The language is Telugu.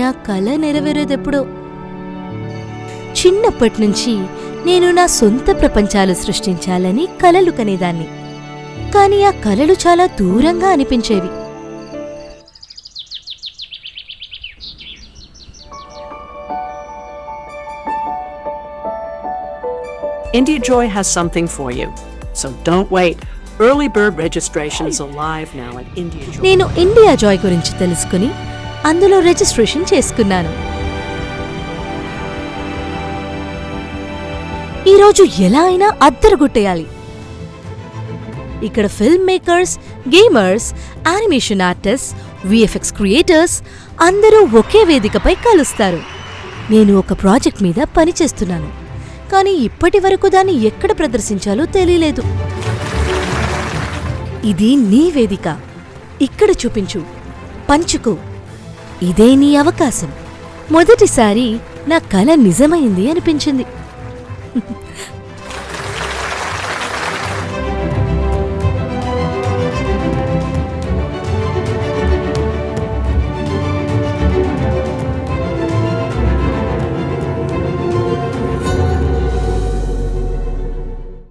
నా కల నెరవేరేదెప్పుడో. చిన్నప్పటినుంచి నేను నా సొంత ప్రపంచాలు సృష్టించాలని కలలు కనేదాన్ని. కాని ఆ కలలు చాలా దూరంగా అనిపించేవి. India Joy has something for you, so don't wait. Early bird registration is alive now at India Joy. నేను ఇండియా జాయ్ గురించి తెలుసుకుని అందులో రిజిస్ట్రేషన్ చేసుకున్నాను. ఈరోజు ఎలా అయినా అద్దరగొట్టేయాలి. ఇక్కడ film makers, gamers, animation artist, VFX creators అందరూ ఒకే వేదికపై కలుస్తారు. నేను ఒక ప్రాజెక్ట్ మీద పనిచేస్తున్నాను, కానీ ఇప్పటి వరకు దాన్ని ఎక్కడ ప్రదర్శించాలో తెలియలేదు. ఇది నీ వేదిక. ఇక్కడ చూపించు, పంచుకో. ఇదే నీ అవకాశం. మొదటిసారి నా కల నిజమైంది అనిపించింది.